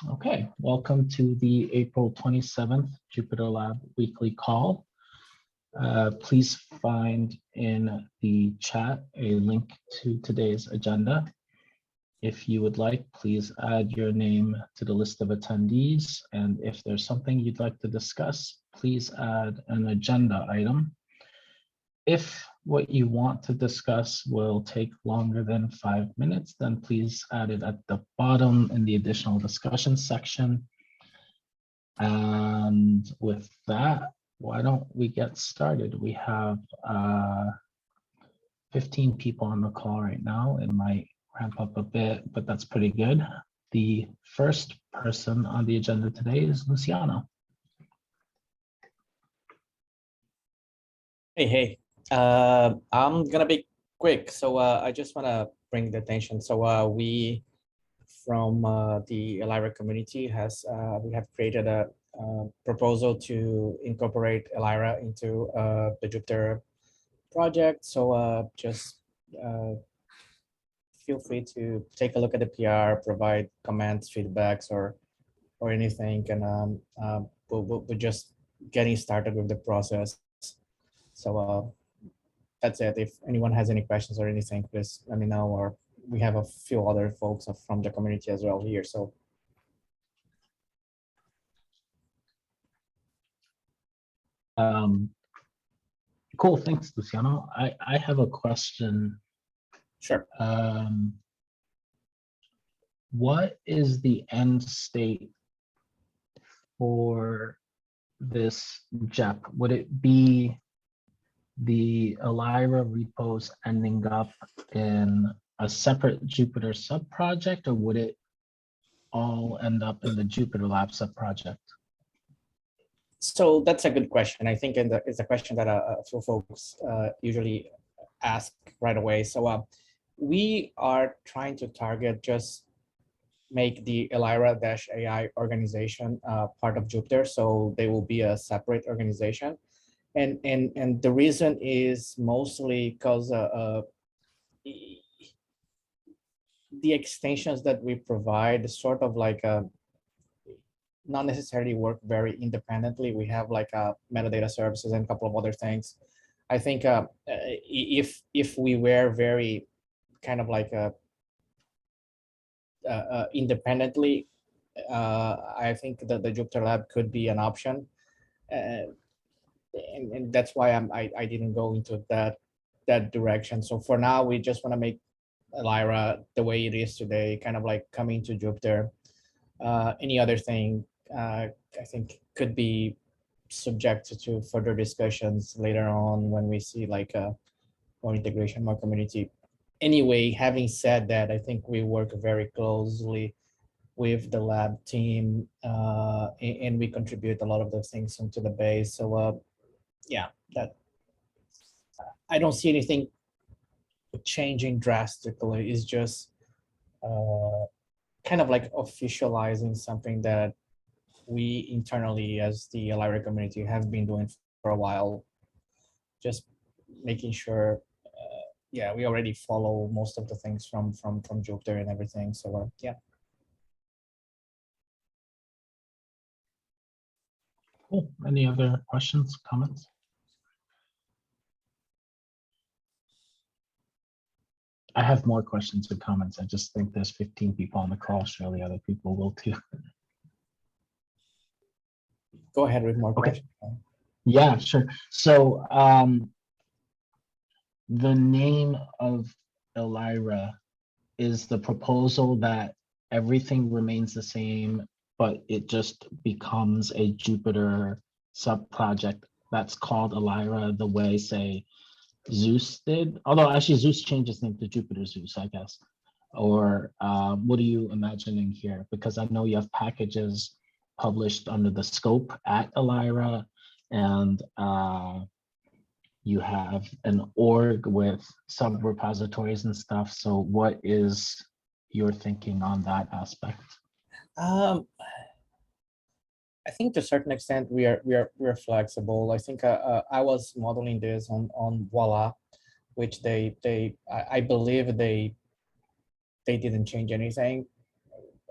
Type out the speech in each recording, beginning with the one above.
Okay, welcome to the April 27th JupyterLab weekly call. Please find in the chat a link to today's agenda. If you would like, please add your name to the list of attendees. And if there's something you'd like to discuss, please add an agenda item. If what you want to discuss will take longer than 5 minutes, then please add it at the bottom in the additional discussion section. And with that, why don't we get started? We have 15 people on the call right now. It might ramp up a bit, but that's pretty good. The first person on the agenda today is Luciano. Hey. I'm gonna be quick. So I just want to bring the attention. So we from the Elira community we have created a proposal to incorporate Elira into the Jupyter project. So just feel free to take a look at the PR, provide comments, feedbacks, or anything. And we're just getting started with the process. So that's it. If anyone has any questions or anything, please let me know. Or we have a few other folks from the community as well here. So cool, thanks, Luciano. I have a question. Sure. What is the end state for this JEP? Would it be the Elira repos ending up in a separate Jupyter sub-project, or would it all end up in the JupyterLab sub-project? So that's a good question. I think it's a question that a few folks usually ask right away. So we are trying to target just make the Elira-AI organization part of Jupyter, so they will be a separate organization. And the reason is mostly because the extensions that we provide sort of like not necessarily work very independently. We have like metadata services and a couple of other things. I think if we were very kind of like independently, I think that the JupyterLab could be an option. And that's why I didn't go into that direction. So for now, we just want to make Elira the way it is today, kind of like coming to Jupyter. Any other thing I think could be subject to further discussions later on when we see like more integration, more community. Anyway, having said that, I think we work very closely with the lab team and we contribute a lot of those things into the base. So yeah, that I don't see anything changing drastically. It's just kind of like officializing something that we internally as the Elira community have been doing for a while, just making sure yeah, we already follow most of the things from Jupyter and everything. So yeah. Cool. Any other questions, comments? I have more questions and comments. I just think there's 15 people on the call. Surely other people will too. Go ahead with more questions. Yeah, sure. So the name of Elira is the proposal that everything remains the same, but it just becomes a Jupyter sub-project that's called Elira the way, say, Zeus did. Although actually Zeus changed its name to Jupyter Zeus, I guess. Or what are you imagining here? Because I know you have packages published under the scope at Elira, and you have an org with sub-repositories and stuff. So what is your thinking on that aspect? I think to a certain extent we're flexible. I think I was modeling this on Voila, which I believe they didn't change anything.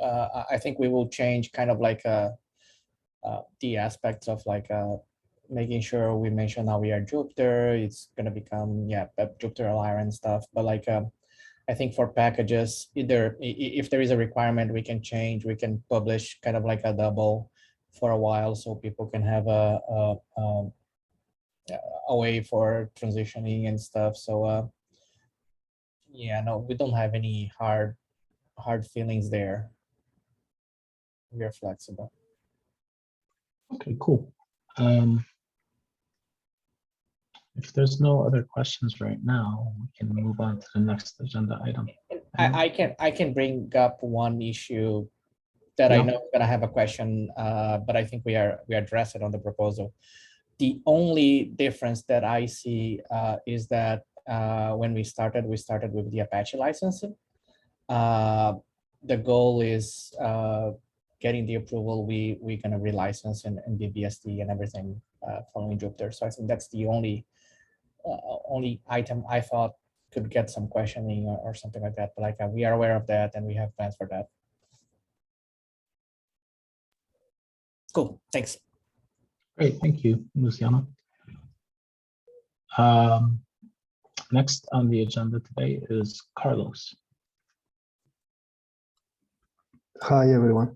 I think we will change kind of like the aspects of like making sure we mention how we are Jupyter. It's gonna become Jupyter Lyra and stuff. But like I think for packages, either if there is a requirement, we can change. We can publish kind of like a double for a while, so people can have a way for transitioning and stuff. So yeah, no, we don't have any hard feelings there. We are flexible. Okay, cool. If there's no other questions right now, we can move on to the next agenda item. I can bring up one issue that I know is gonna have a question, but I think we addressed it on the proposal. The only difference that I see is that when we started with the Apache licensing. The goal is getting the approval. We're gonna relicense and BBSD and everything following Jupyter. So I think that's the only item I thought could get some questioning or something like that. But like we are aware of that and we have plans for that. Cool, thanks. Great, thank you, Luciano. Next on the agenda today is Carlos. Hi, everyone.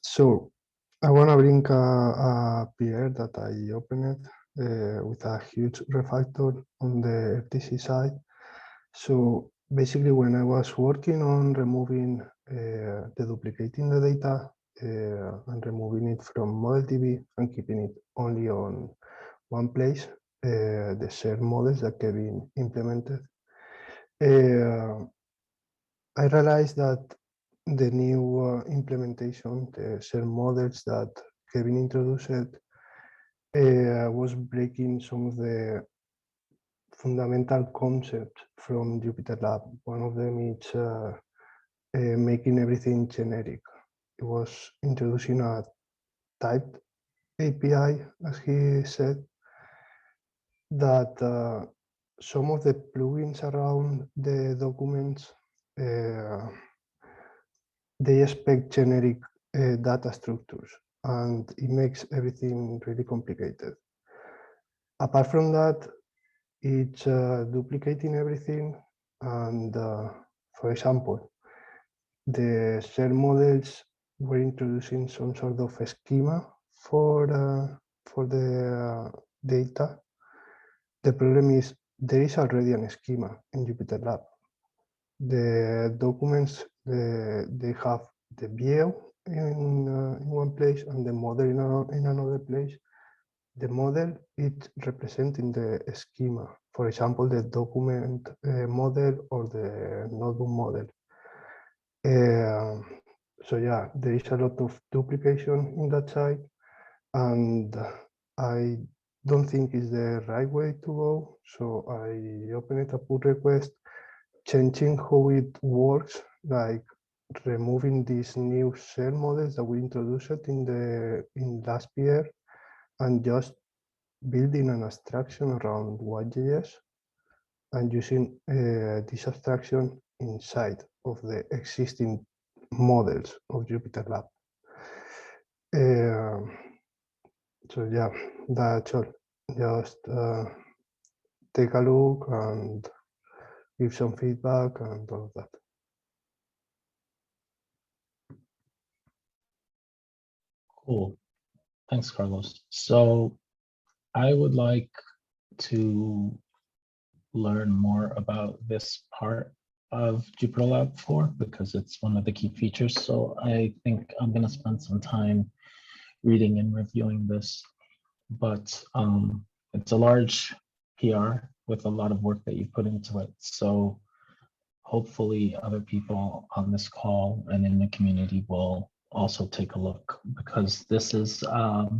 So I want to bring a PR that I opened with a huge refactor on the FTC side. So basically, when I was working on removing duplicating the data and removing it from ModelDB and keeping it only on one place, the shared models that Kevin implemented, I realized that the new implementation, the shared models that Kevin introduced, was breaking some of the fundamental concepts from JupyterLab. One of them is making everything generic. It was introducing a typed API, as he said, that some of the plugins around the documents, they expect generic data structures, and it makes everything really complicated. Apart from that, it's duplicating everything. And for example, the shared models were introducing some sort of a schema for the data. The problem is there is already a schema in JupyterLab. The documents, they have the view in one place and the model in another place. The model is representing the schema, for example, the document model or the notebook model. So yeah, there is a lot of duplication in that side, and I don't think it's the right way to go. So I opened a pull request changing how it works, like removing these new shell models that we introduced in last year, and just building an abstraction around YJS and using this abstraction inside of the existing models of JupyterLab. So yeah, that's all. Just take a look and give some feedback and all of that. Cool. Thanks, Carlos. So I would like to learn more about this part of JupyterLab 4 because it's one of the key features. So I think I'm going to spend some time reading and reviewing this. But it's a large PR with a lot of work that you put into it. So hopefully other people on this call and in the community will also take a look, because this is the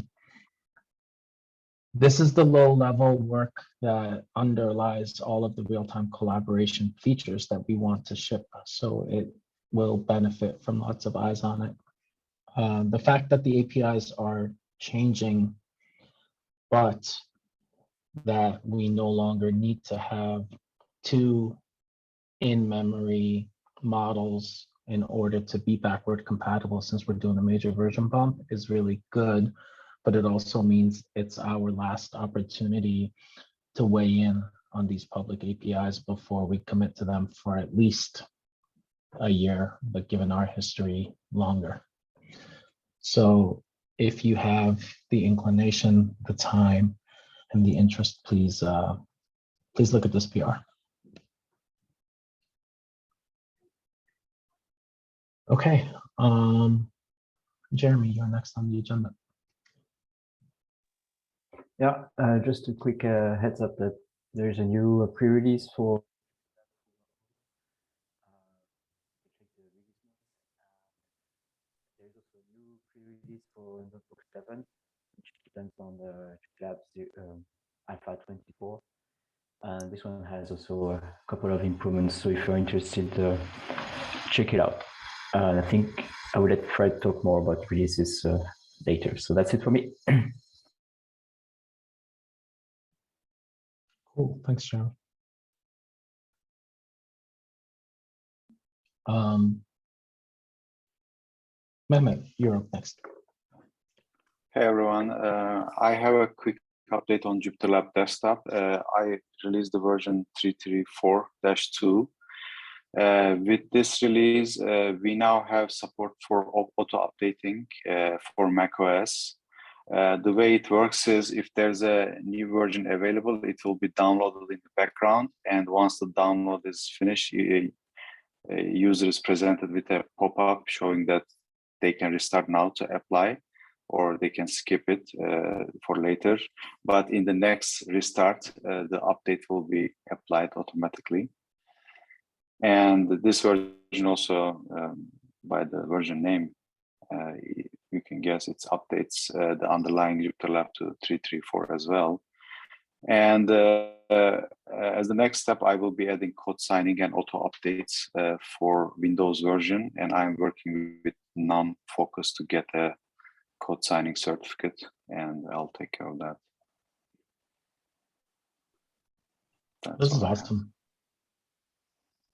low-level work that underlies all of the real-time collaboration features that we want to ship. So it will benefit from lots of eyes on it. The fact that the APIs are changing, but that we no longer need to have two in-memory models in order to be backward compatible, since we're doing a major version bump, is really good. But it also means it's our last opportunity to weigh in on these public APIs before we commit to them for at least a year, but given our history, longer. So if you have the inclination, the time, and the interest, please look at this PR. Okay, Jeremy, you're next on the agenda. Yeah, just a quick heads up that there's a new pre-release for there's also a new pre-release for Notebook 7, which depends on the JupyterLab Alpha 24. And this one has also a couple of improvements. So if you're interested, check it out. I think I will let Fred talk more about releases later. So that's it for me. Cool, thanks, Jeremy. Mehmet, you're up next. Hey everyone, I have a quick update on JupyterLab desktop. I released the version 334-2. With this release, we now have support for auto updating for macOS. The way it works is if there's a new version available, it will be downloaded in the background. And once the download is finished, a user is presented with a pop-up showing that they can restart now to apply, or they can skip it for later. But in the next restart, the update will be applied automatically. And this version also, by the version name, you can guess it updates the underlying JupyterLab to 334 as well. And as the next step, I will be adding code signing and auto updates for Windows version. And I'm working with non-focus to get a code signing certificate, and I'll take care of that. This is awesome.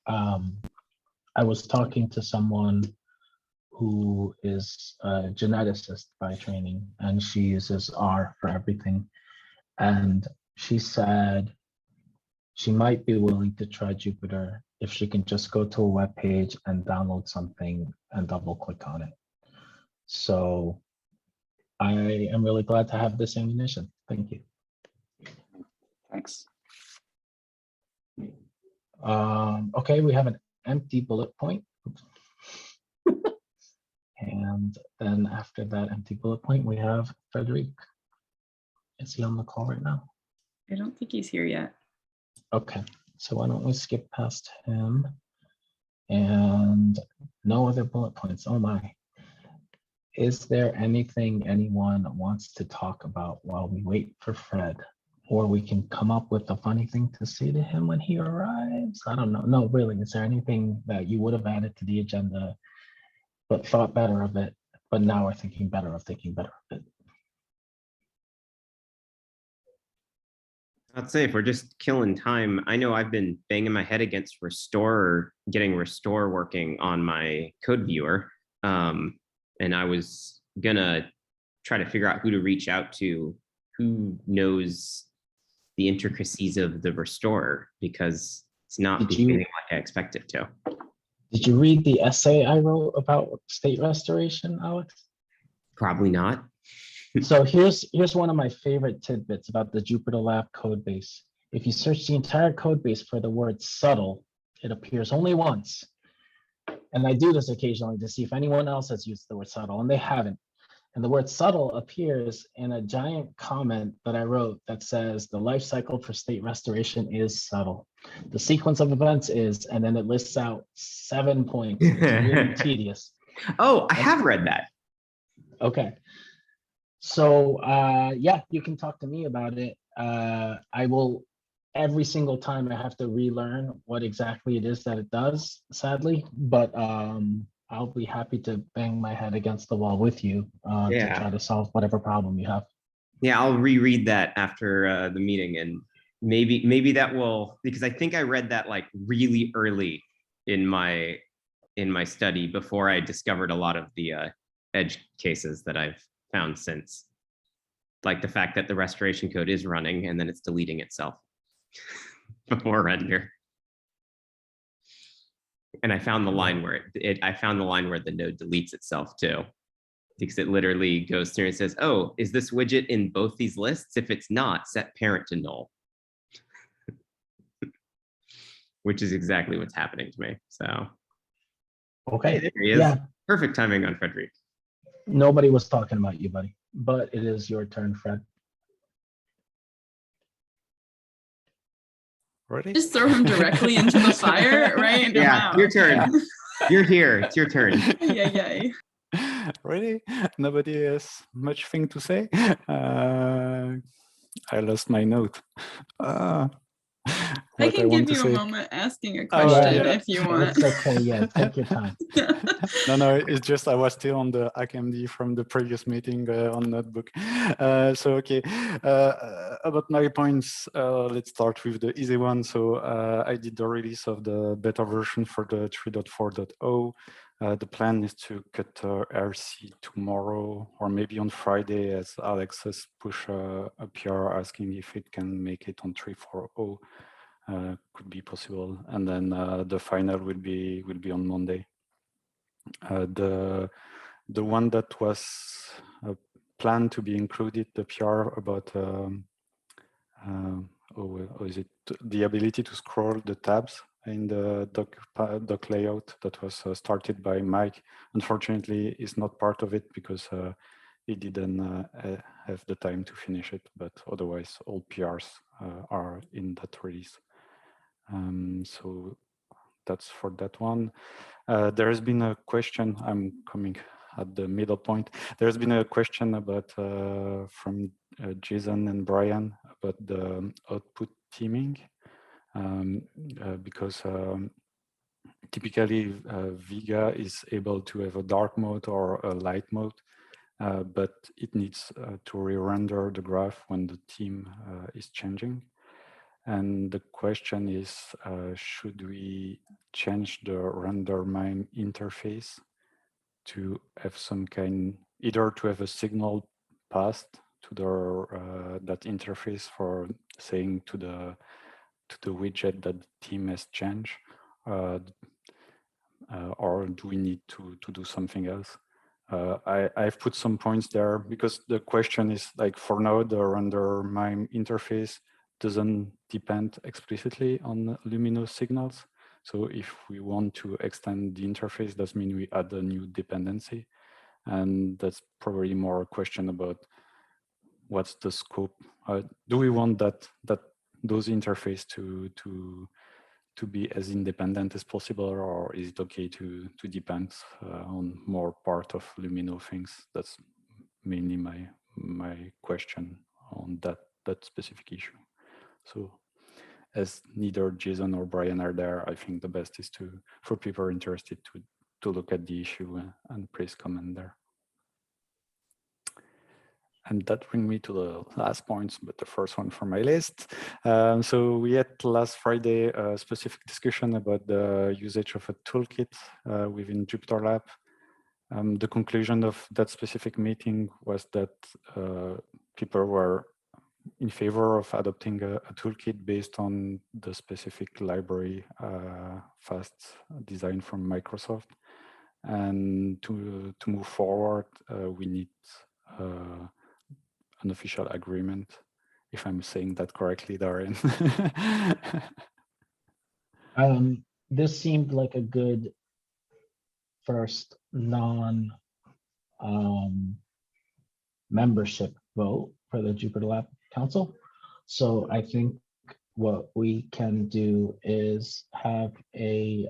I was talking to someone who is a geneticist by training, and she uses R for everything. And she said she might be willing to try Jupyter if she can just go to a web page and download something and double click on it. So I am really glad to have this ammunition. Thank you. Thanks. Okay, we have an empty bullet point. And then after that empty bullet point, we have Frederic. Is he on the call right now? I don't think he's here yet. Okay, so why don't we skip past him? And no other bullet points. Oh my. Is there anything anyone wants to talk about while we wait for Fred? Or we can come up with a funny thing to say to him when he arrives? I don't know. No, really, is there anything that you would have added to the agenda but thought better of it, but now are thinking better of it? I'd say if we're just killing time, I know I've been banging my head against restore, getting restore working on my code viewer. And I was gonna try to figure out who to reach out to, who knows the intricacies of the restore, because it's not behaving like I expect it to. Did you read the essay I wrote about state restoration, Alex? Probably not. So here's one of my favorite tidbits about the JupyterLab code base. If you search the entire code base for the word subtle, it appears only once. And I do this occasionally to see if anyone else has used the word subtle, and they haven't. And the word subtle appears in a giant comment that I wrote that says the life cycle for state restoration is subtle. The sequence of events is, and then it lists out 7 points. It's really tedious. Oh, I have read that. Okay. So yeah, you can talk to me about it. I will, every single time I have to relearn what exactly it is that it does, sadly, but I'll be happy to bang my head against the wall with you to try to solve whatever problem you have. Yeah, I'll reread that after the meeting, and maybe that will, because I think I read that like really early in my in my study before I discovered a lot of the edge cases that I've found since. Like the fact that the restoration code is running and then it's deleting itself before render. And I found the line where I found the line where the node deletes itself too, because it literally goes through and says, oh, is this widget in both these lists? If it's not, set parent to null. Which is exactly what's happening to me. So, Okay. hey, there he is. Yeah. Perfect timing on Frederic. Nobody was talking about you, buddy, but it is your turn, Fred. Ready? Just throw him directly into the fire, right? Into Yeah, mouth. your turn. You're here. It's your turn. Yay. Ready? Nobody has much thing to say. I lost my note. I What can want give to you a say. moment asking a Oh, question yeah. if you want. It's okay. Yeah, take your time. No, it's just I was still on the HackMD from the previous meeting on Notebook. So, okay, about my points, let's start with the easy one. So I did the release of the beta version for the 3.4.0. The plan is to cut RC tomorrow or maybe on Friday, as Alex has pushed a PR asking if it can make it on 3.4.0. Could be possible, and then the final will be on Monday. The one that was planned to be included, the PR about is it the ability to scroll the tabs in the doc layout that was started by Mike, unfortunately is not part of it because he didn't have the time to finish it, but otherwise all PRs are in that release. So that's for that one. There has been a question, I'm coming at the middle point. There's been a question about from Jason and Brian about the output teaming, because typically Vega is able to have a dark mode or a light mode, but it needs to re-render the graph when the theme is changing. And the question is, should we change the render mime interface to have some kind, either to have a signal passed to the that interface for saying to the widget that the theme has changed, or do we need to do something else? I've put some points there because the question is like, for now, the render mime interface doesn't depend explicitly on luminous signals. So if we want to extend the interface, that means we add a new dependency. And that's probably more a question about what's the scope. Do we want those interface to be as independent as possible, or is it okay to depend on more part of Lumino things? That's mainly my question on that specific issue. So as neither Jason or Brian are there, I think the best is for people interested to look at the issue and place comment there. And that brings me to the last points, but the first one from my list. So we had last Friday a specific discussion about the usage of a toolkit within JupyterLab. The conclusion of that specific meeting was that people were in favor of adopting a toolkit based on the specific library fast design from Microsoft. And to move forward, we need an official agreement, if I'm saying that correctly, Darian. This seemed like a good first membership vote for the JupyterLab Council. So I think what we can do is have a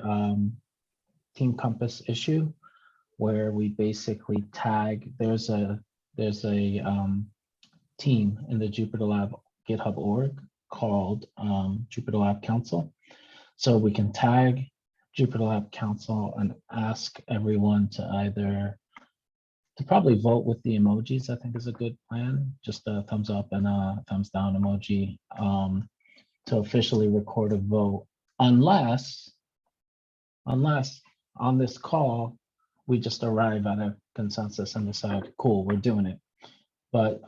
Team Compass issue where we basically tag, there's a team in the JupyterLab GitHub org called JupyterLab Council. So we can tag JupyterLab Council and ask everyone to probably vote with the emojis, I think is a good plan. Just a thumbs up and a thumbs down emoji to officially record a vote, unless on this call, we just arrive at a consensus and decide, cool, we're doing it. But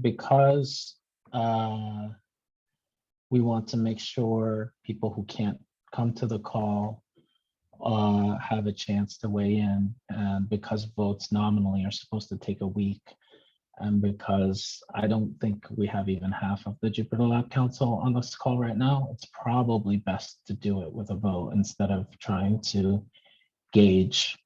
because we want to make sure people who can't come to the call have a chance to weigh in, and because votes nominally are supposed to take a week, and because I don't think we have even half of the JupyterLab Council on this call right now, it's probably best to do it with a vote instead of trying to gauge.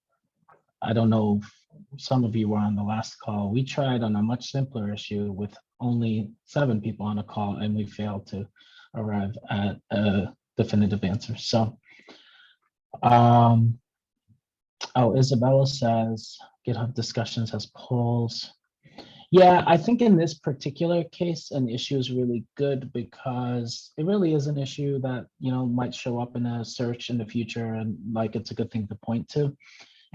I don't know if some of you were on the last call. We tried on a much simpler issue with only 7 people on a call, and we failed to arrive at a definitive answer. So, oh, Isabella says GitHub discussions has polls. Yeah, I think in this particular case, an issue is really good because it really is an issue that, you know, might show up in a search in the future, and like it's a good thing to point to.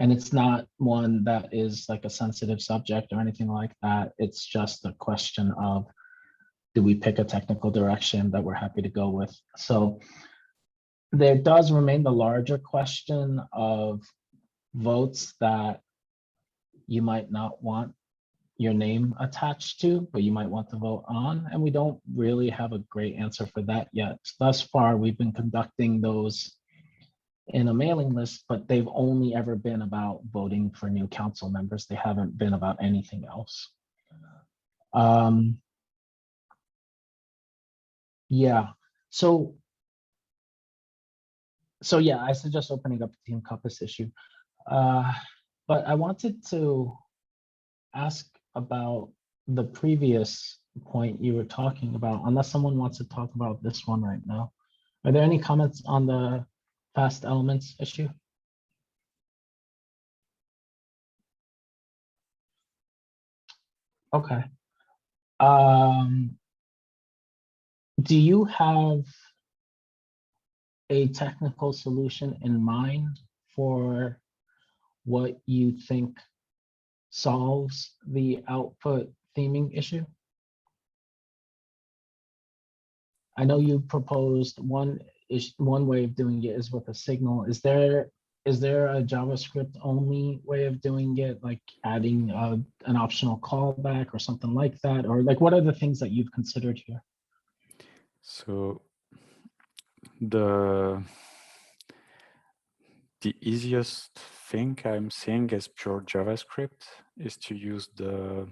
And it's not one that is like a sensitive subject or anything like that. It's just a question of, do we pick a technical direction that we're happy to go with? So there does remain the larger question of votes that you might not want your name attached to, but you might want to vote on. And we don't really have a great answer for that yet. Thus far, we've been conducting those in a mailing list, but they've only ever been about voting for new council members. They haven't been about anything else. Yeah, so yeah, I suggest opening up the Team Compass issue. But I wanted to ask about the previous point you were talking about, unless someone wants to talk about this one right now. Are there any comments on the fast elements issue? Okay. Do you have a technical solution in mind for what you think solves the output theming issue? I know you proposed one way of doing it is with a signal. Is there a JavaScript only way of doing it, like adding an optional callback or something like that? Or like, what are the things that you've considered here? So the easiest thing I'm seeing as pure JavaScript is to use the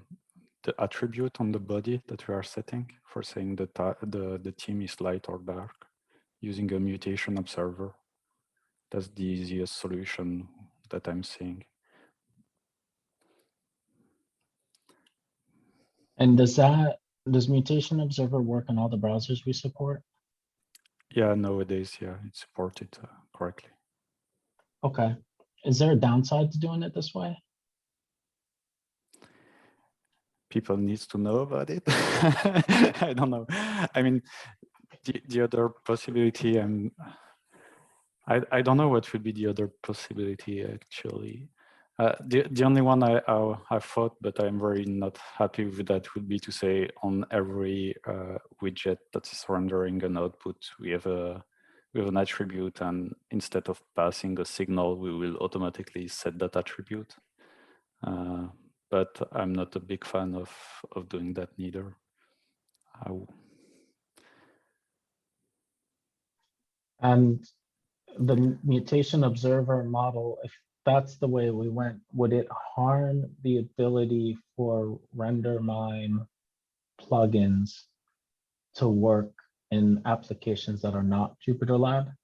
attribute on the body that we are setting for saying the theme is light or dark, using a mutation observer. That's the easiest solution that I'm seeing. And does mutation observer work on all the browsers we support? Yeah, nowadays, yeah, it's supported correctly. Okay. Is there a downside to doing it this way? People needs to know about it. I don't know. I mean, the other possibility, I don't know what would be the other possibility actually. The only one I thought, but I'm very not happy with that, would be to say on every widget that is rendering an output, we have an attribute, and instead of passing a signal, we will automatically set that attribute. But I'm not a big fan of doing that neither. And the mutation observer model, if that's the way we went, would it harm the ability for RenderMime plugins to work in applications that are not JupyterLab?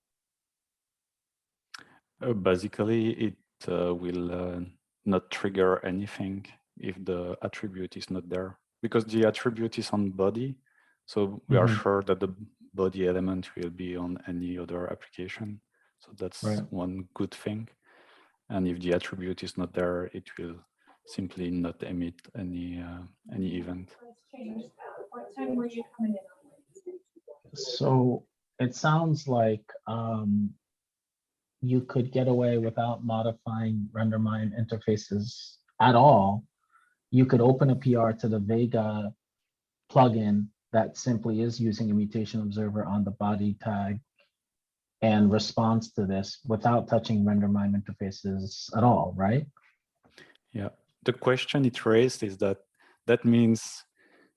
Basically, it will not trigger anything if the attribute is not there, because the attribute is on body. So we are sure that the body element will be on any other application. So that's one good thing. And if the attribute is not there, it will simply not emit any event. So it sounds like you could get away without modifying RenderMime interfaces at all. You could open a PR to the Vega plugin that simply is using a mutation observer on the body tag and responds to this without touching render mime interfaces at all, right? Yeah, the question it raised is that means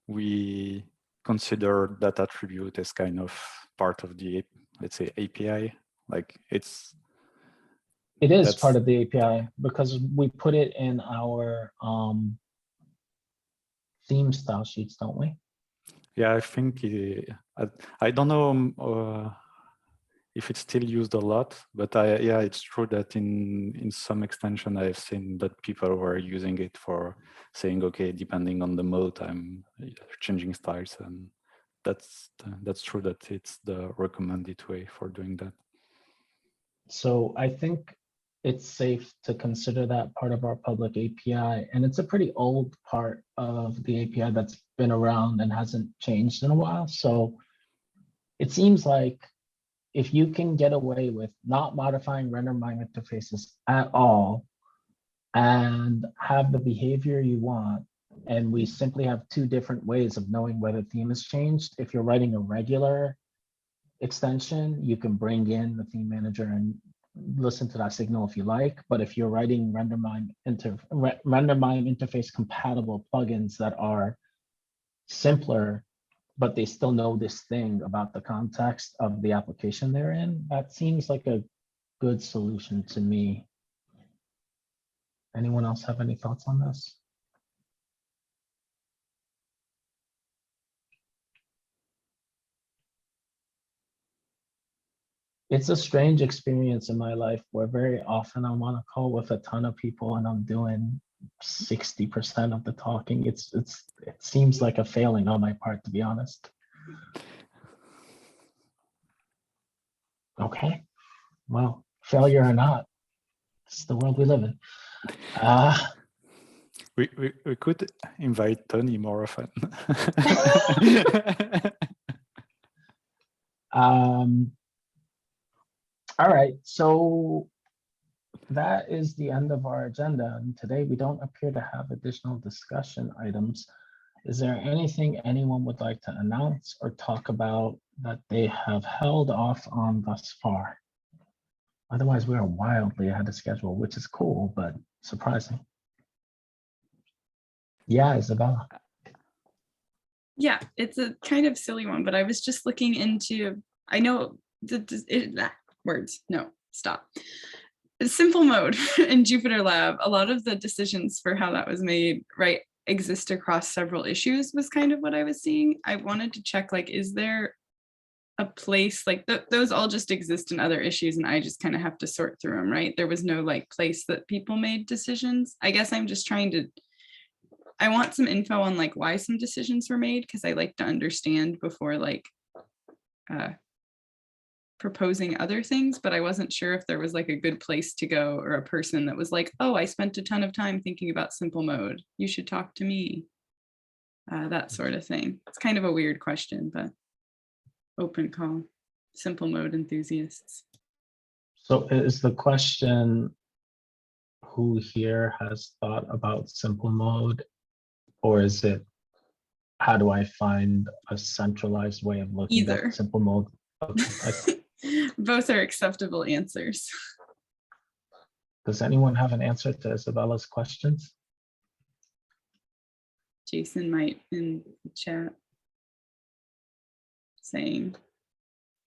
we consider that attribute as kind of part of the, let's say, API, like It is that's part of the API because we put it in our theme style sheets, don't we? Yeah, I think I don't know if it's still used a lot, but yeah, it's true that in some extension I've seen that people were using it for saying, okay, depending on the mode, I'm changing styles, and that's true that it's the recommended way for doing that. So I think it's safe to consider that part of our public API, and it's a pretty old part of the API that's been around and hasn't changed in a while. So it seems like if you can get away with not modifying render mime interfaces at all and have the behavior you want, and we simply have two different ways of knowing whether theme has changed. If you're writing a regular extension, you can bring in the theme manager and listen to that signal if you like. But if you're writing render mime interface compatible plugins that are simpler, but they still know this thing about the context of the application they're in, that seems like a good solution to me. Anyone else have any thoughts on this? It's a strange experience in my life where very often I'm on a call with a ton of people and I'm doing 60% of the talking. It seems like a failing on my part, to be honest. Okay, well, failure or not, it's the world we live in. We could invite Tony more often. All right, so that is the end of our agenda. And today we don't appear to have additional discussion items. Is there anything anyone would like to announce or talk about that they have held off on thus far? Otherwise, we are wildly ahead of schedule, which is cool, but surprising. Yeah, Isabella. Yeah, it's a kind of silly one, but I was just looking into, I know simple mode in JupyterLab. A lot of the decisions for how that was made, right, exist across several issues was kind of what I was seeing. I wanted to check, like, is there a place, like those all just exist in other issues and I just kind of have to sort through them, right? There was no like place that people made decisions. I guess I'm just trying to, I want some info on like why some decisions were made, because I like to understand before like proposing other things, but I wasn't sure if there was like a good place to go or a person that was like, oh, I spent a ton of time thinking about simple mode, you should talk to me. That sort of thing. It's kind of a weird question, but open call, simple mode enthusiasts. So is the question, who here has thought about simple mode, or is it, how do I find a centralized way of looking at simple mode? Okay. Both are acceptable answers. Does anyone have an answer to Isabella's questions? Jason might in the chat saying,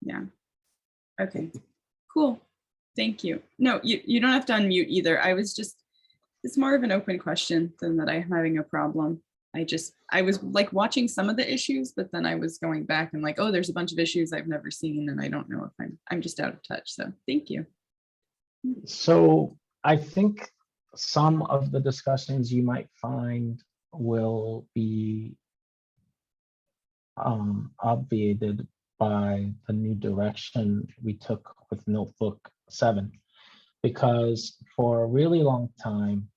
yeah. Okay, cool. Thank you. No, you don't have to unmute either. I was just, it's more of an open question than that I'm having a problem. I was like watching some of the issues, but then I was going back and like, oh, there's a bunch of issues I've never seen and I don't know if I'm just out of touch. So thank you. So I think some of the discussions you might find will be obviated by the new direction we took with Notebook 7, because for a really long time,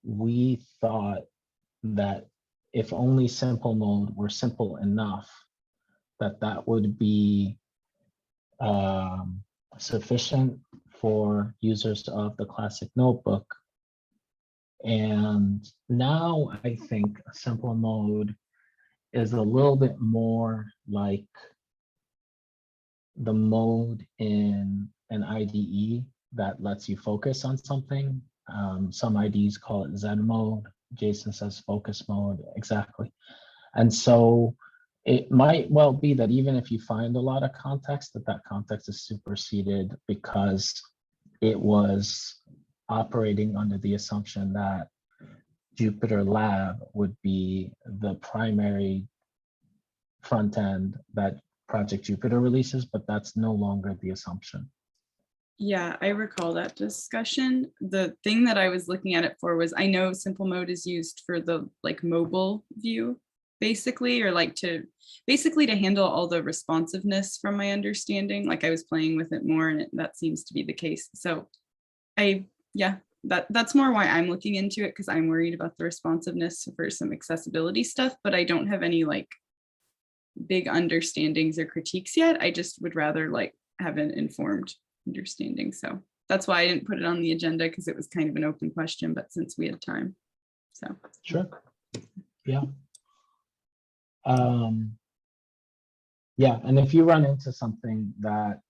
we thought that if only simple mode were simple enough, that would be sufficient for users of the classic notebook. And now I think simple mode is a little bit more like the mode in an IDE that lets you focus on something. Some IDEs call it Zen mode. Jason says focus mode, exactly. And so it might well be that even if you find a lot of context, that context is superseded because it was operating under the assumption that JupyterLab would be the primary front end that Project Jupyter releases, but that's no longer the assumption. Yeah, I recall that discussion. The thing that I was looking at it for was, I know simple mode is used for the like mobile view, basically, or like to basically to handle all the responsiveness from my understanding. Like I was playing with it more and that seems to be the case. So yeah, that's more why I'm looking into it, because I'm worried about the responsiveness for some accessibility stuff, but I don't have any like big understandings or critiques yet. I just would rather like have an informed understanding. So that's why I didn't put it on the agenda, because it was kind of an open question, but since we had time. So sure. Yeah. Yeah, and if you run into something that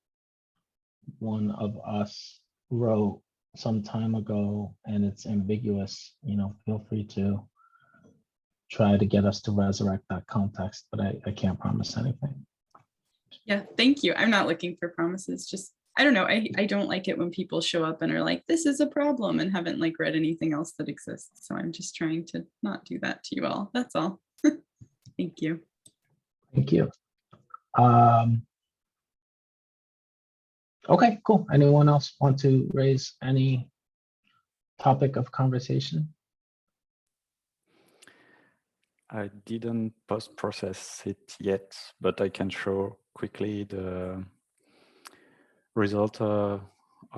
one of us wrote some time ago and it's ambiguous, feel free to try to get us to resurrect that context, but I can't promise anything. yeah, thank you. I'm not looking for promises, just I don't know. I don't like it when people show up and are like, this is a problem, and haven't like read anything else that exists. So I'm just trying to not do that to you all. That's all. Thank you. Thank you. Okay, cool. Anyone else want to raise any topic of conversation? I didn't post-process it yet, but I can show quickly the result of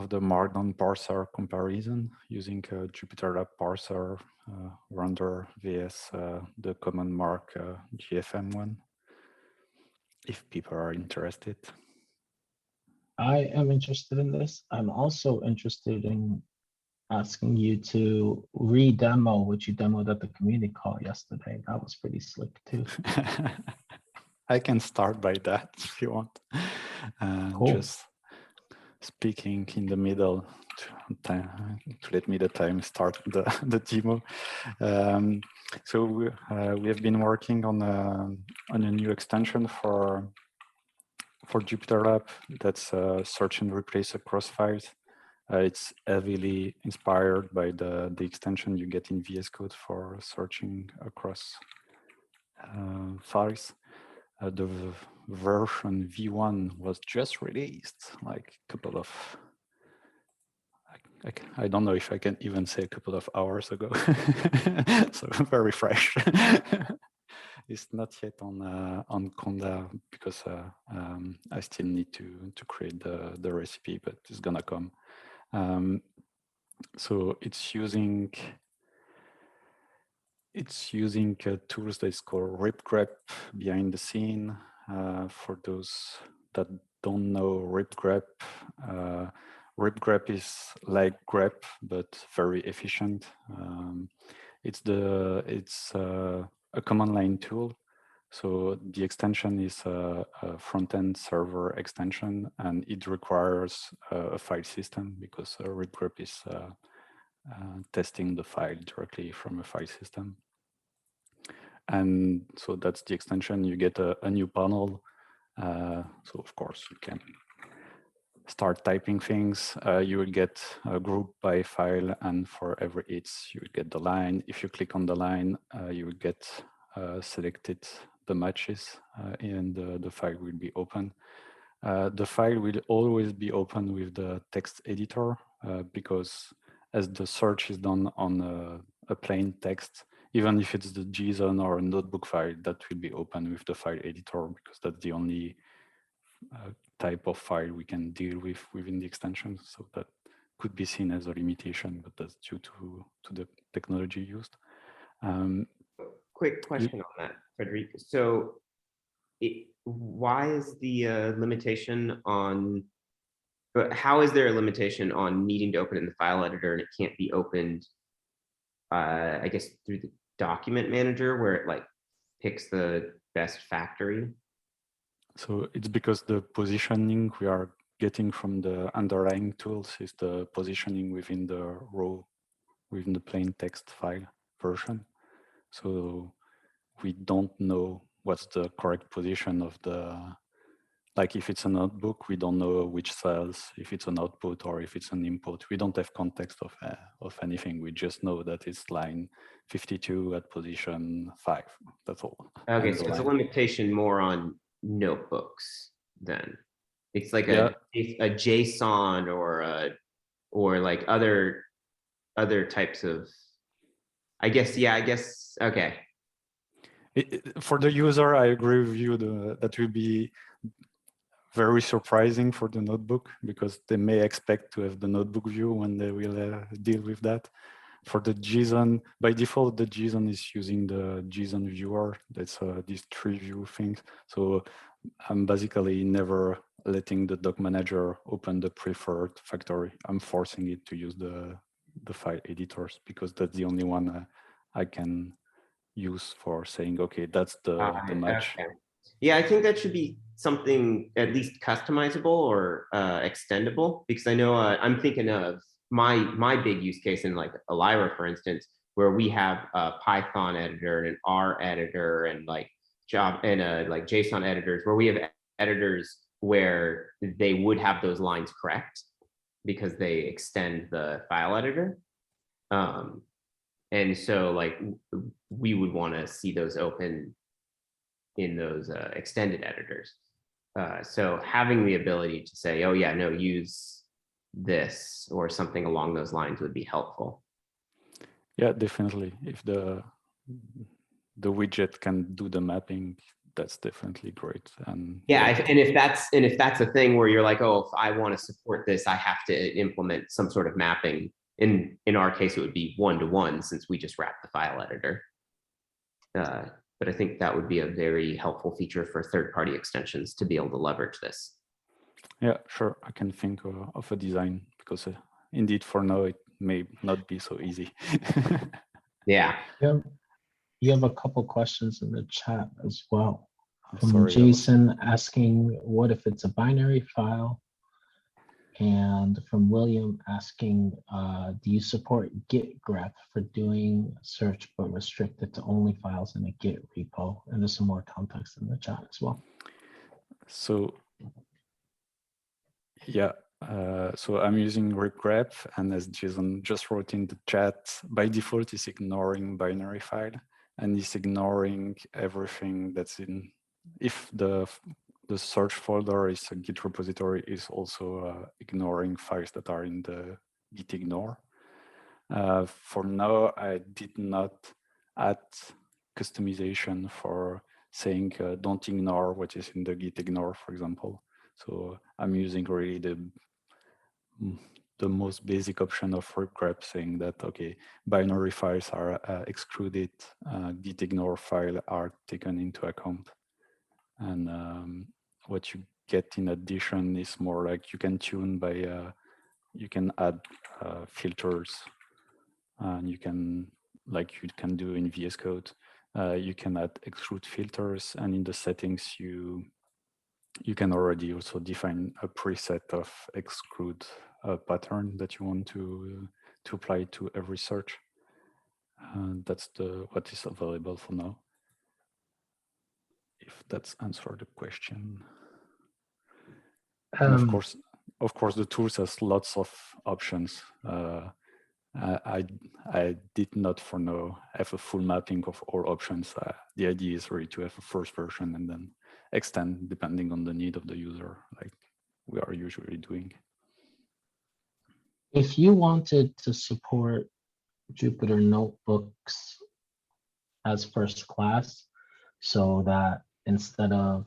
the Markdown parser comparison using JupyterLab parser render vs the common Mark GFM one, if people are interested. I am interested in this. I'm also interested in asking you to re-demo what you demoed at the community call yesterday. That was pretty slick too. I can start by that if you want. Cool. Just speaking in the middle to let me the time start the demo. So we have been working on a new extension for JupyterLab that's search and replace across files. It's heavily inspired by the extension you get in VS Code for searching across files. The version V1 was just released like a couple of, I don't know if I can even say a couple of hours ago. So very fresh. It's not yet on Conda because I still need to create the recipe, but it's gonna come. So it's using tools that's called ripgrep behind the scene. For those that don't know ripgrep, ripgrep is like grep but very efficient. It's a command line tool. So the extension is a front-end server extension, and it requires a file system because ripgrep is testing the file directly from a file system. And so that's the extension. You get a new panel. So of course you can start typing things. You will get a group by file, and for every it's you will get the line. If you click on the line, you will get selected the matches, and the file will be open. The file will always be open with the text editor because as the search is done on a plain text, even if it's the JSON or a notebook file, that will be open with the file editor because that's the only type of file we can deal with within the extension. So that could be seen as a limitation, but that's due to the technology used. Quick question on that, Frederic. So why is the limitation on, but how is there a limitation on needing to open it in the file editor and it can't be opened, I guess, through the document manager where it like picks the best factory? So it's because the positioning we are getting from the underlying tools is the positioning within the row, within the plain text file version. So we don't know what's the correct position of the, like if it's a notebook, we don't know which cells, if it's an output or if it's an input. We don't have context of anything. We just know that it's line 52 at position 5. That's all. Okay, And so the it's a line. limitation more on notebooks then. It's like Yeah. a JSON or like other types of, I guess, yeah, I guess, okay. For the user, I agree with you that will be very surprising for the notebook because they may expect to have the notebook view when they will deal with that. For the JSON, by default, the JSON is using the JSON viewer. That's these 3 view things. So I'm basically never letting the doc manager open the preferred factory. I'm forcing it to use the file editors because that's the only one I can use for saying, okay, that's the match. Okay. Yeah, I think that should be something at least customizable or extendable, because I know I'm thinking of my big use case in like Elira, for instance, where we have a Python editor and an R editor and like like JSON editors, where we have editors where they would have those lines correct because they extend the file editor. And so like we would want to see those open in those extended editors. So having the ability to say, oh yeah, no, use this or something along those lines would be helpful. Yeah, definitely. If the widget can do the mapping, that's definitely great. And yeah, and if that's a thing where you're like, oh, if I want to support this, I have to implement some sort of mapping. In our case, it would be 1-to-1 since we just wrap the file editor. But I think that would be a very helpful feature for third-party extensions to be able to leverage this. Yeah, sure. I can think of a design because indeed for now it may not be so easy. Yeah. You have a couple questions in the chat as well. From Sorry, Jason asking, what if it's a binary file? And from William asking, do you support Git grep for doing search but restricted to only files in a Git repo? And there's some more context in the chat as well. So yeah, so I'm using grep, and as Jason just wrote in the chat, by default it's ignoring binary file and it's ignoring everything that's in, if the search folder is a Git repository, is also ignoring files that are in the Git ignore. For now, I did not add customization for saying don't ignore what is in the Git ignore, for example. So I'm using really the most basic option of grep, saying that, okay, binary files are excluded, Git ignore file are taken into account. And what you get in addition is more like you can tune by, you can add filters, and you can, like you can do in VS Code, you can add exclude filters, and in the settings you can already also define a preset of exclude pattern that you want to apply to every search. That's what is available for now. If that's answered the question. And of course, the tools has lots of options. I did not for now have a full mapping of all options. The idea is really to have a first version and then extend depending on the need of the user, like we are usually doing. If you wanted to support Jupyter notebooks as first class, so that instead of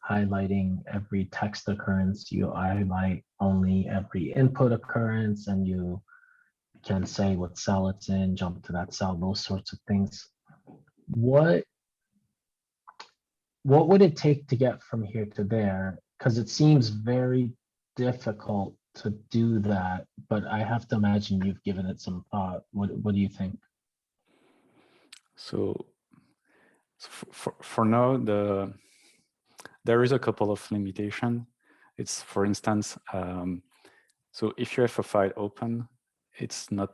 highlighting every text occurrence, you highlight only every input occurrence, and you can say what cell it's in, jump to that cell, those sorts of things. What would it take to get from here to there? Because it seems very difficult to do that, but I have to imagine you've given it some thought. What do you think? So for now, There is a couple of limitations. It's, for instance, so if you have a file open, it's not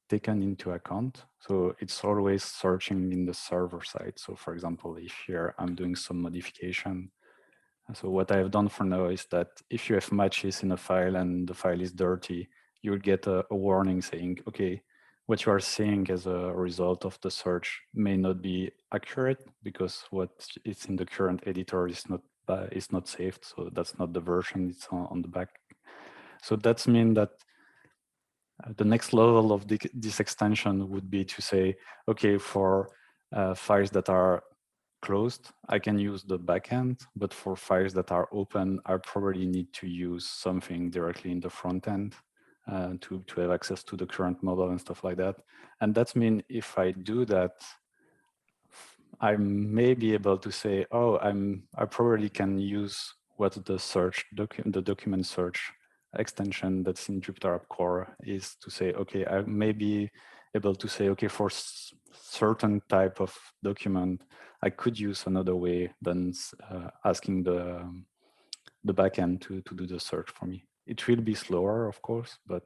taken into account. So it's always searching in the server side. So for example, if here I'm doing some modification, so what I've done for now is that if you have matches in a file and the file is dirty, you'll get a warning saying, okay, what you are seeing as a result of the search may not be accurate because what is in the current editor is not saved. So that's not the version, it's on the back. So that's mean that the next level of this extension would be to say, okay, for files that are closed, I can use the backend, but for files that are open, I probably need to use something directly in the front end to have access to the current model and stuff like that. And that's mean if I do that, I may be able to say, oh, I probably can use what the search the document search extension that's in Jupyter App Core is to say, okay, I may be able to say, okay, for certain type of document, I could use another way than asking the backend to do the search for me. It will be slower, of course, but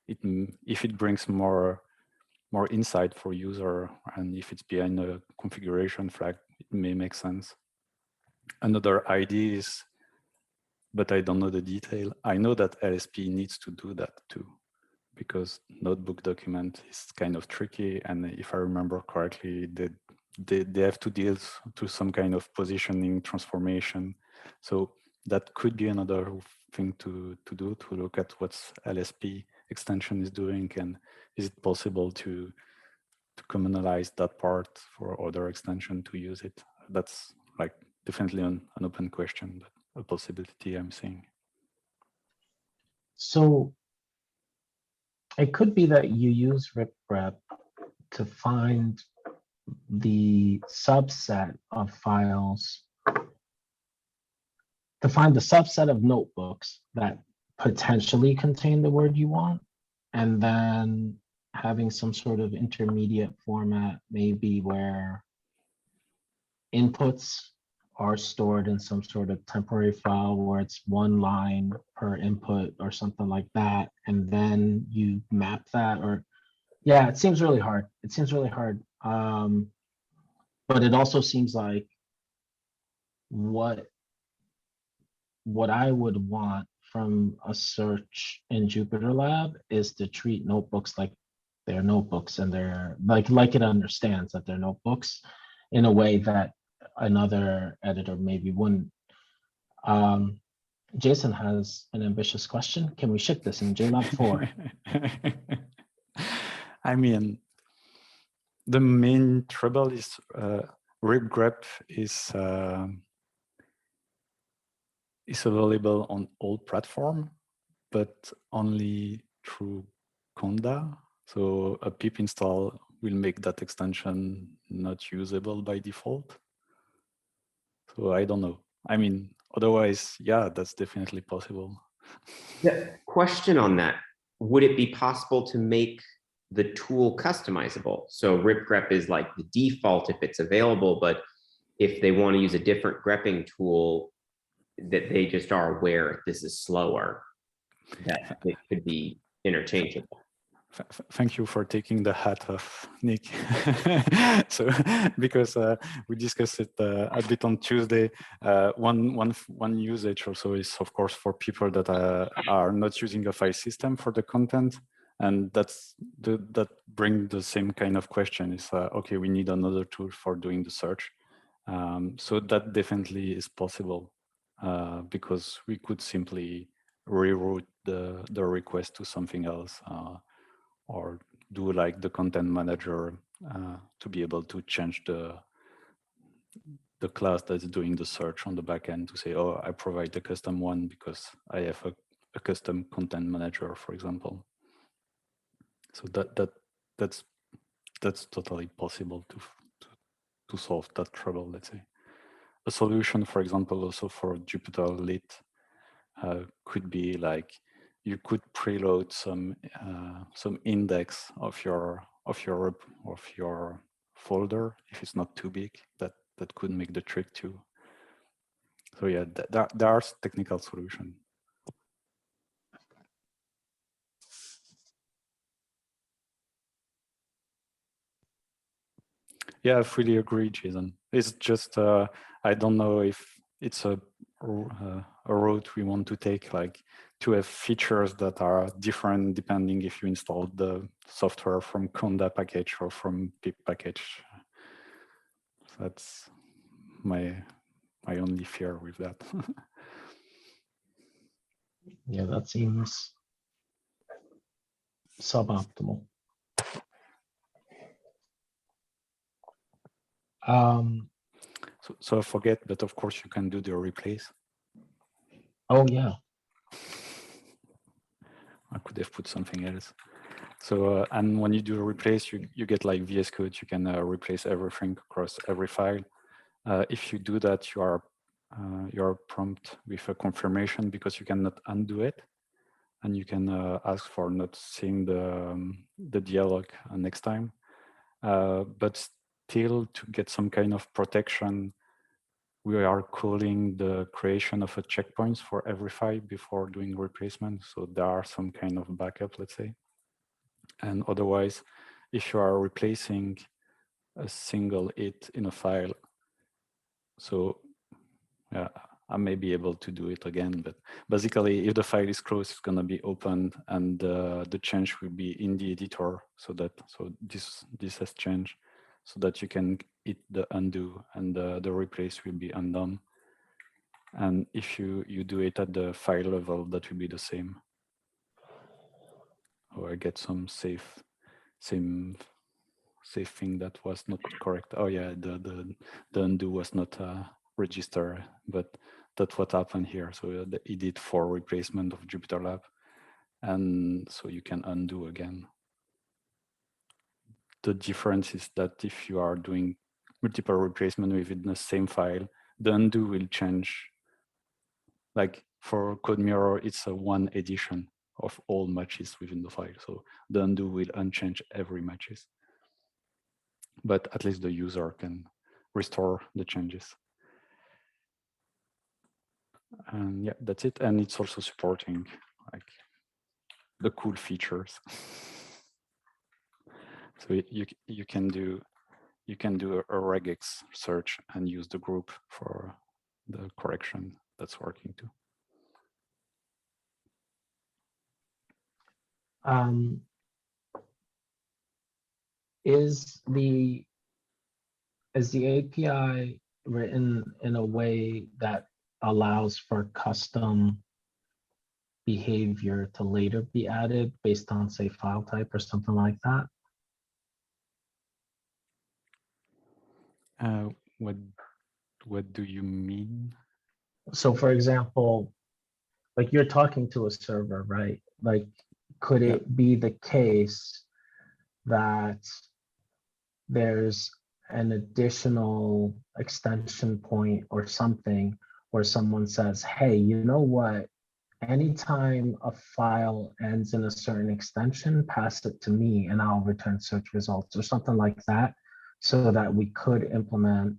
if it brings more insight for user, and if it's behind a configuration flag, it may make sense. Another idea is, but I don't know the detail. I know that LSP needs to do that too, because notebook document is kind of tricky. And if I remember correctly, they have to deal to some kind of positioning transformation. So that could be another thing to do, to look at what LSP extension is doing, and is it possible to communalize that part for other extension to use it. That's like definitely an open question, but a possibility I'm seeing. So it could be that you use RipGrep to find the subset of files, to find the subset of notebooks that potentially contain the word you want, and then having some sort of intermediate format, maybe where inputs are stored in some sort of temporary file where it's one line per input or something like that. And then you map that, or yeah, it seems really hard. It seems really hard. But it also seems like what I would want from a search in JupyterLab is to treat notebooks like they're notebooks, and they're like it understands that they're notebooks in a way that another editor maybe wouldn't. Jason has an ambitious question. Can we ship this in JLab 4? I mean, the main trouble is RipGrep is available on all platforms, but only through Conda. So a pip install will make that extension not usable by default. So I don't know. I mean, otherwise, yeah, that's definitely possible. Yeah, question on that. Would it be possible to make the tool customizable? So RipGrep is like the default if it's available, but if they want to use a different grepping tool, that they just are aware this is slower, that it could be interchangeable. Thank you for taking the hat off, Nick. So, because we discussed it a bit on Tuesday, one usage also is, of course, for people that are not using a file system for the content, and that bring the same kind of question. Is okay, we need another tool for doing the search. So that definitely is possible because we could simply reroute the request to something else. Or do like the content manager to be able to change the class that's doing the search on the backend to say, oh, I provide the custom one because I have a custom content manager, for example. So that's totally possible to solve that trouble, let's say. A solution, for example, also for Jupyter Lit could be like, you could preload some index of your folder if it's not too big. That could make the trick too. So yeah, there are technical solutions. Yeah, I fully agree, Jason. It's just I don't know if it's a route we want to take, like to have features that are different depending if you install the software from Conda package or from pip package. That's my only fear with that. Yeah, that seems suboptimal. So I forget, but of course you can do the replace. Oh yeah. I could have put something else. So and when you do a replace, you get like VS Code. You can replace everything across every file. If you do that, you are prompt with a confirmation because you cannot undo it, and you can ask for not seeing the dialog next time. But still, to get some kind of protection, we are calling the creation of a checkpoints for every file before doing replacement. So there are some kind of backup, let's say. And otherwise, if you are replacing a single it in a file, so yeah, I may be able to do it again, but basically if the file is closed, it's gonna be opened and the change will be in the editor. So this has changed so that you can hit the undo and the replace will be undone. And if you do it at the file level, that will be the same. Or I get some same thing that was not correct. Oh yeah, the undo was not registered, but that's what happened here. So the edit for replacement of JupyterLab, and so you can undo again. The difference is that if you are doing multiple replacement within the same file, the undo will change. Like for code mirror, it's a one edition of all matches within the file. So the undo will unchange every matches. But at least the user can restore the changes. And yeah, that's it. And it's also supporting like the cool features. So you can do a regex search and use the group for the correction. That's working too. Is the API written in a way that allows for custom behavior to later be added based on, say, file type or something like that? What do you mean? So for example, like you're talking to a server, right? Like, could it be the case that there's an additional extension point or something where someone says, hey, you know what? Anytime a file ends in a certain extension, pass it to me and I'll return search results or something like that, so that we could implement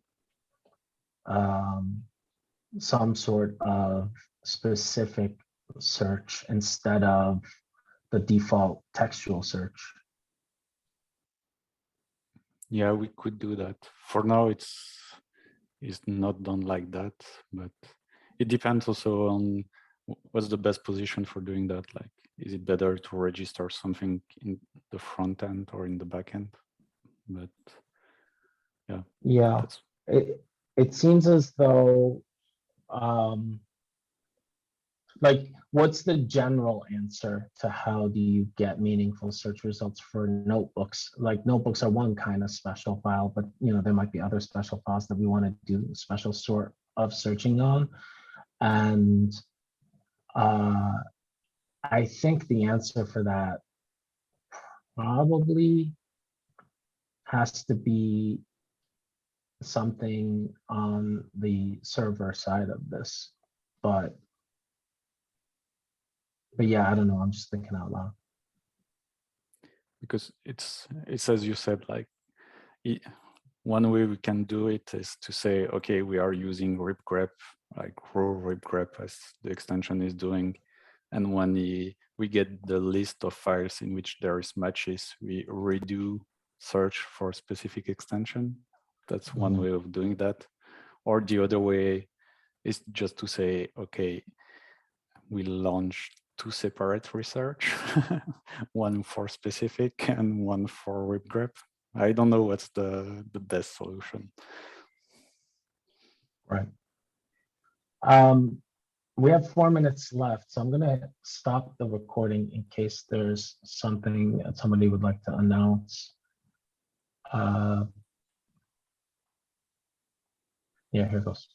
some sort of specific search instead of the default textual search. Yeah, we could do that. For now, it's not done like that, but it depends also on what's the best position for doing that. Like, is it better to register something in the front end or in the back end? But yeah, it seems as though like, what's the general answer to how do you get meaningful search results for notebooks? Like, notebooks are one kind of special file, but there might be other special files that we want to do special sort of searching on. And I think the answer for that probably has to be something on the server side of this, but yeah, I don't know. I'm just thinking out loud. because it's as you said, like one way we can do it is to say, okay, we are using rip grep like raw web grep as the extension is doing. And when we get the list of files in which there is matches, we redo search for specific extension. That's one way of doing that. Or the other way is just to say, okay, we launch 2 separate research, one for specific and one for web grep. I don't know what's the best solution. Right. We have 4 minutes left, so I'm gonna stop the recording in case there's something that somebody would like to announce. Yeah, here goes.